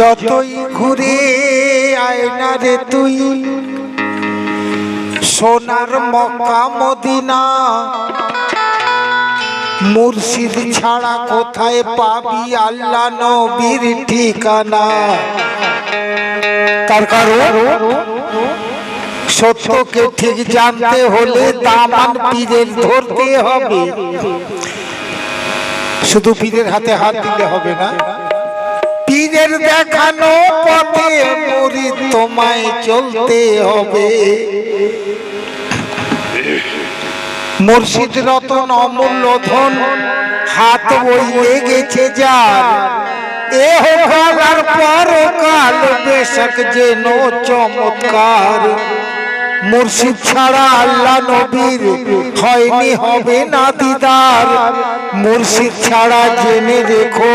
যতই ঘুরে আয় না রে তুই সোনার মক্কা মদিনা, মুর্শিদ ছাড়া কোথায় পাবি আল্লাহ নবীর ঠিকানা। তার কারণ সত্যকে ঠিক জানতে হলে দামান পীরের ধরতে হবে। শুধু পীরের হাতে হাত দিলে হবে না, পীরের দেখানো পথে মুরিদ তোমায় চলতে হবে। মুর্শিদ রতন অমূল্য ধন হাত ওই লেগেছে যার, এহ কাল পরকাল বেশক যেন চমৎকার। মুর্শিদ ছাড়া আল্লাহ নবীর হয়নি হবে না দিদার। মুর্শিদ ছাড়া জেনে রেখো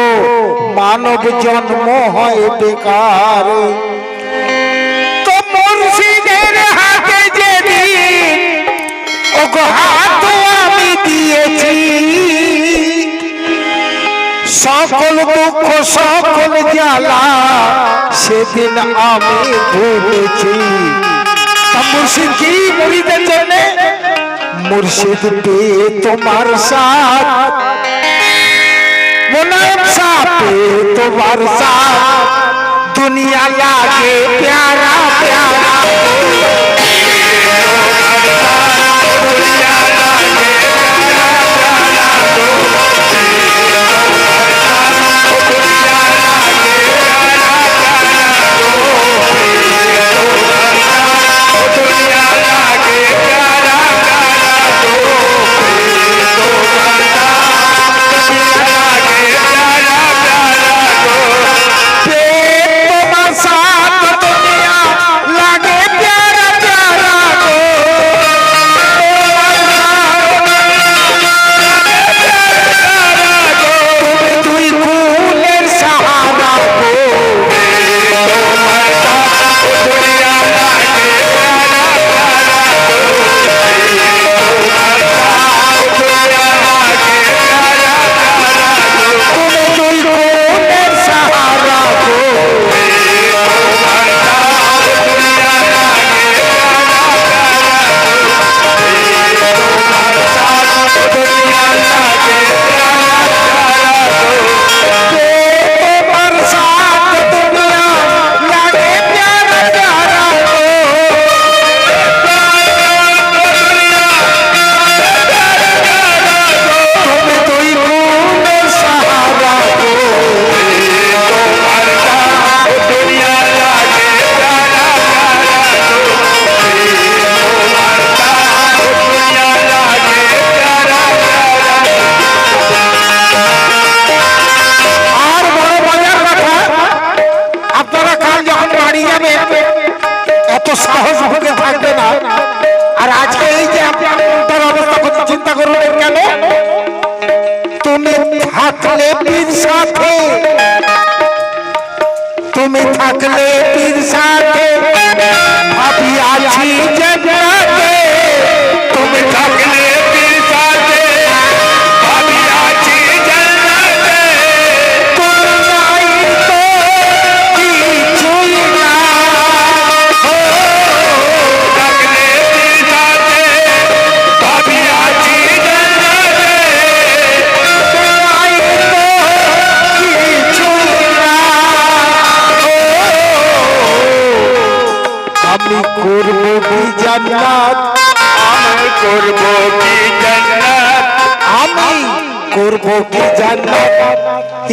মানব জন্ম হয় বেকার। তো মুর্শিদের হাতে যেদিন ওগো হাত আমি দিয়েছি, সকল দুঃখ সকল জ্বালা সেদিন আমি ভুলেছি। মুর্শিদ কি মুরিদের জন্য, মুর্শিদ পেয়ে তোমার সাথ, মুনায়েব সাহ পেয়ে তোমার সাথ, দুনিয়া লাগে প্यारा प्यारा। সাহস ভোগে থাকবে না। আর আজকে এই যে আপনার অবস্থা করতে চিন্তা করবেন কেন? তুমি থাকলে পীর সাথে, তুমি থাকলে পীর সাথে আমি আছি জান্নাতে। তুমি থাকলে পীর সাথে আমি আছি জান্নাতে। তুমি নাই তো কিছুই না, আমি করব কি জান্নাত, আমি করব কি জান্নাত, আমি করব কি জান্নাত।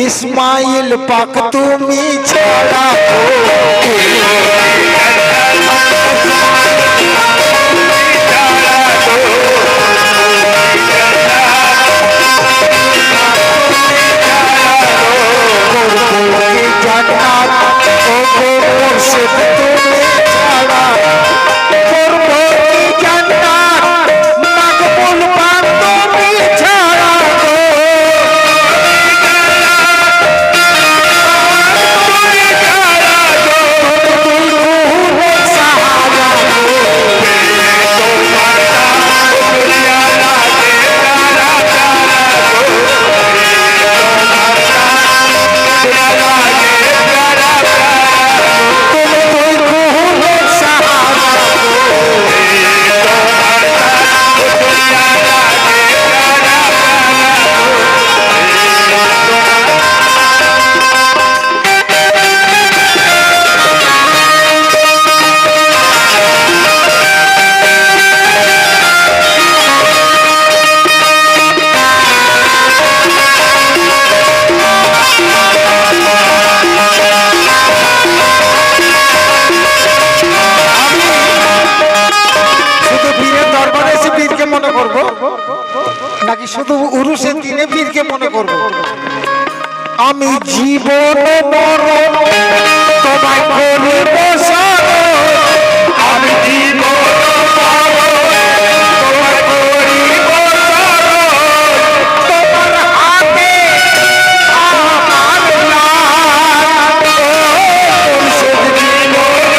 ইসমাইল পাক তুমি ছাড়া নাকি শুধু উরুষের দিনে পীরকে মনে করবো? আমি জীবন মরণ তোমায় করিব শরণ, আমি জীবন মরণ তোমায় করিব শরণ, তোমার হাতে আমার লাল, মুর্শিদ জীবন মরণ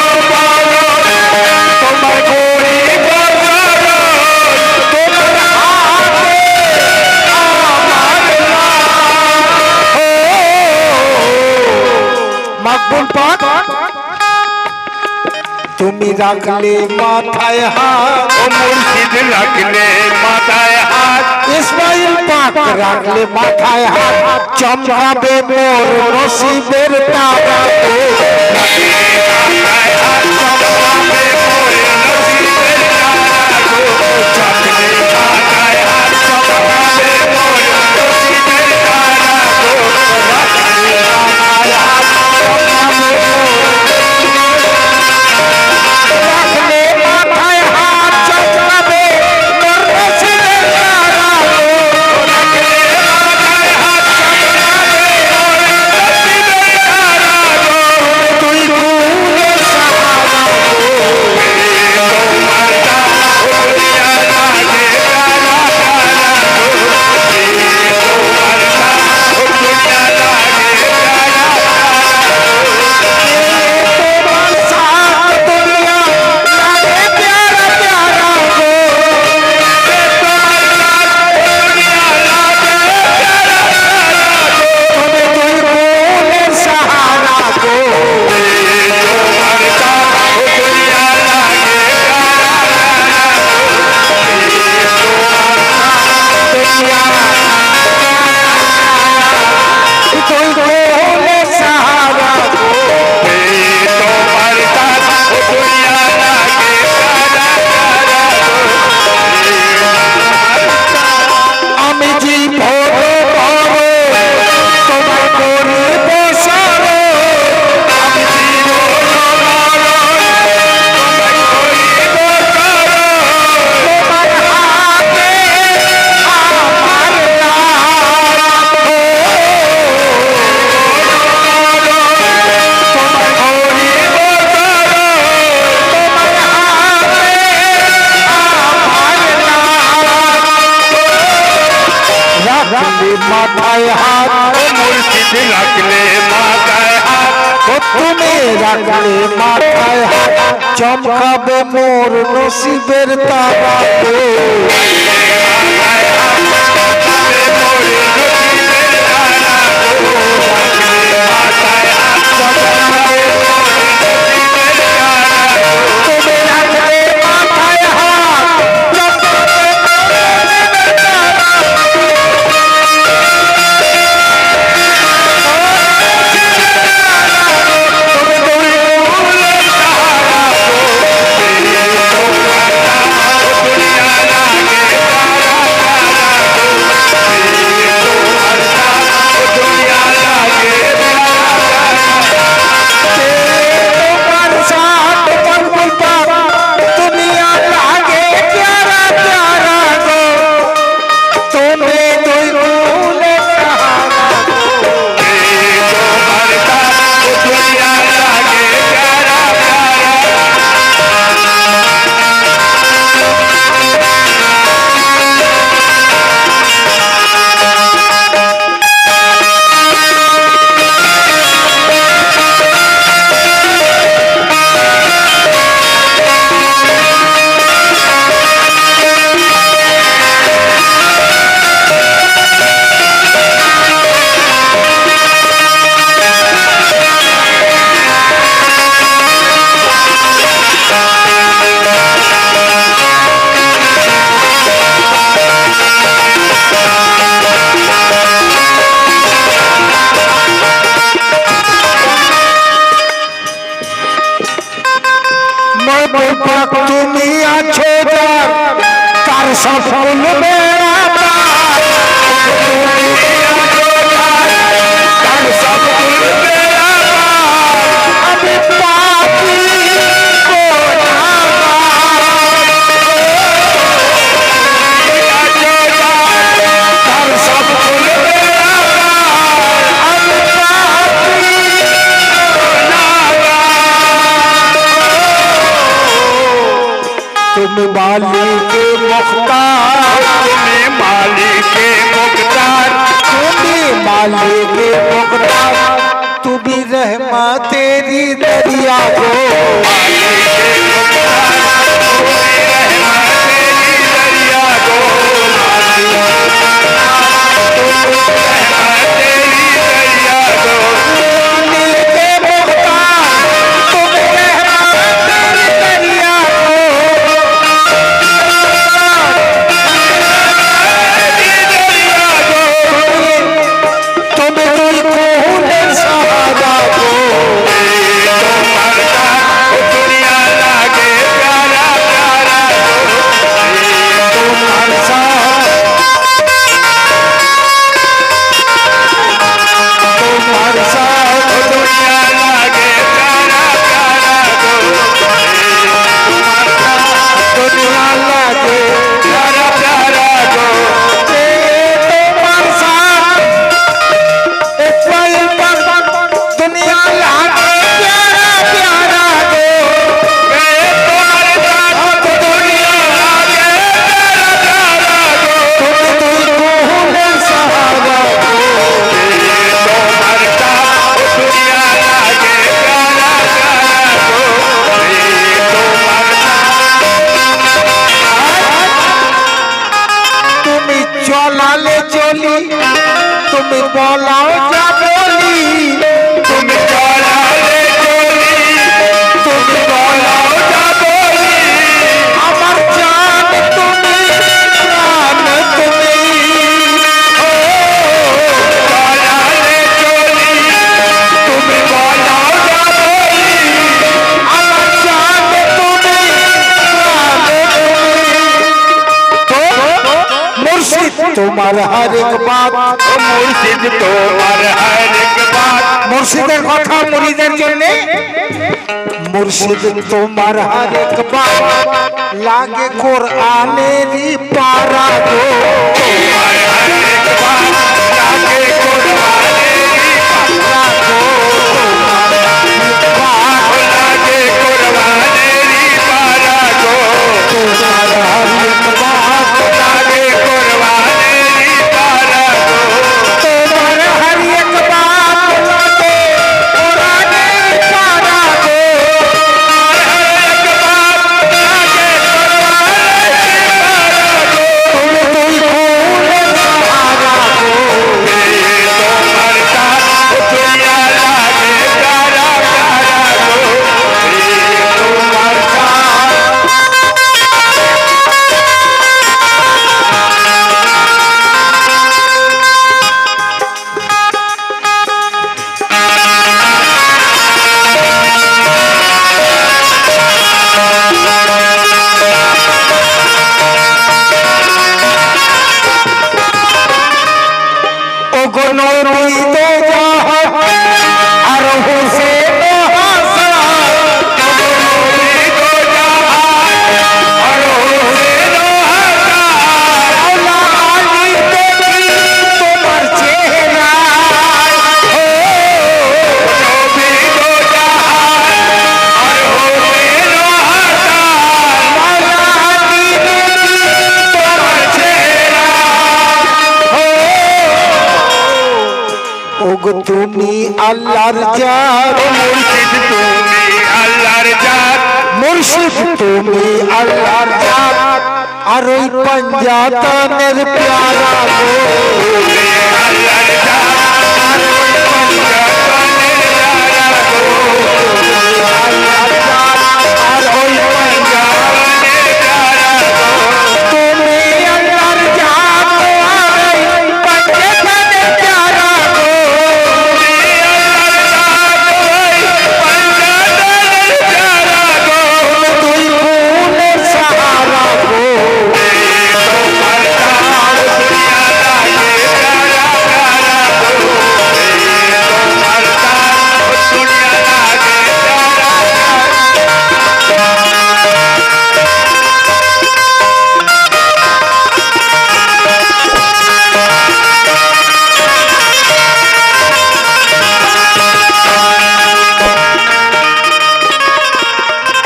তোমায় করিব শরণ, তোমার হাতে আমার মাকবুল পাক। তুমি রাখলে মাথায় হাত, ও মুর্শিদ রাখলে মাথায় হাত, ইসমাইল পাক রাখলে মাথায় হাত, চমকাবে মোর নসিবের তারা গো। মাথায় হাত চমকাবে মোর নসিবের তারা গো, রাখলে মাথায় হাত চমকাবে মোর নসিবের তারা গো, রাখলে আমার হাত চমকাবে রাখলে মাথায় হাত চমকাবে মোর নসিবের তারা গো। তুই কুলে সাহারা গো, তোমার সাথ দুনিয়া লাগে প্যারা প্যারা গো। তুমি কুলে সাহারা গো, তুই কুলে সাহারা গো। আমি জীবন মরণ তোমায় করিব শরণ, আমি জীবন মরণ তোমায় করিব শরণ, তোমার হাতে আমার লাল, তোমায় করিব শরণ, তোমার হাতে আমার লাল। রাখলে মাথায় হাত, মুর্শিদ রাখলে মাথায় হাত, ও তুমি রাখলে মাথায় হাত, চমকাবে মোর নসিবের তারা গো। তুমি রাখলে মাথায় হাত, চমকাবে মোর নসিবের তারা গো। তোমার সাথ মাকবুল পাক, দুনিয়া লাগে প্যারা প্যারা গো। তুমি দুই কুলে সাহারা গো। মাকবুল পাক তুমি আছো যার, তার সফল বেড়া পার। তুমি আছো যার, তার সফল বেড়া পার। আমি পাপী গুনাহগার, তুমি মালিকে মুখতার, তুমি মালিকে মুখতার, তুমি মালিকে মুখতার, তুমি रहमतेरी दरिया गो, मालिके मुखतार, तुम्ही रहमतेरी दरिया गो, रहमतेरी दरिया गो, मालिके मुखतार, तुम्ही रहमतेरी दरिया गो, तुम्ही कौन सहारा गो, दुनिया लागे प्यारा प्यारा तुम्हार साथ तुम्हार साथ दुनिया लागे प्यारा प्यारा दुनिया लागे प्यारा प्यारा गो, तुम्हार साथ एक पल पर दुनिया लागे प्यारा प्यारा गो, तुम्हारे साथ दुनिया लागे प्यारा प्यारा गो, तुम कौन सहारा गो, तुम्हारे साथ दुनिया लागे प्यारा प्यारा गो, तुम्हारे তুমি চলালে চলি তুমি বলাও যা বলি, তুমি চলালে চলি, তুমি বলাও যা বলি, আমার জান তুমি প্রাণ তুমি, চলালে চলি, তুমি বলাও যা বলি, আমার জান তুমি প্রাণ তুমি, তো মুর্শিদ তোমার হর এক বাত, মুর্শিদ তোমার হর এক বাত, মুর্শিদের কথা মুরিদের জন্য, মুর্শিদ তোমার হর এক বাত লাগে কোরআনেরই পারা গো, তোমার হর এক বাত লাগে কুরবানেরই পারা গো, বাত, লাগে কুরবানেরই পারা গো, তোমার হর এক বাত লাগে কুরবানেরই পারা গো, তোমার হর এক বাত লাগে কোরআনেরই পারা গো, তুমি কোন সহারা গো, তোমার সাথ দুনিয়া লাগে প্যারা প্যারা গো, তোমার সাথ ওগো নবী দো জাহান আর হোসেন হাসান, মাওলা আলী দেখি তোমার চেহারা, মাওলা আলী দেখি তোমার চেহারা, ওগো তুমি আল্লাহর জাত, মুর্শিদ তুমি আল্লাহর জাত, মুর্শিদ তুমি আল্লাহর জাত, আর ওই পঞ্জাতনের প্যারা গো,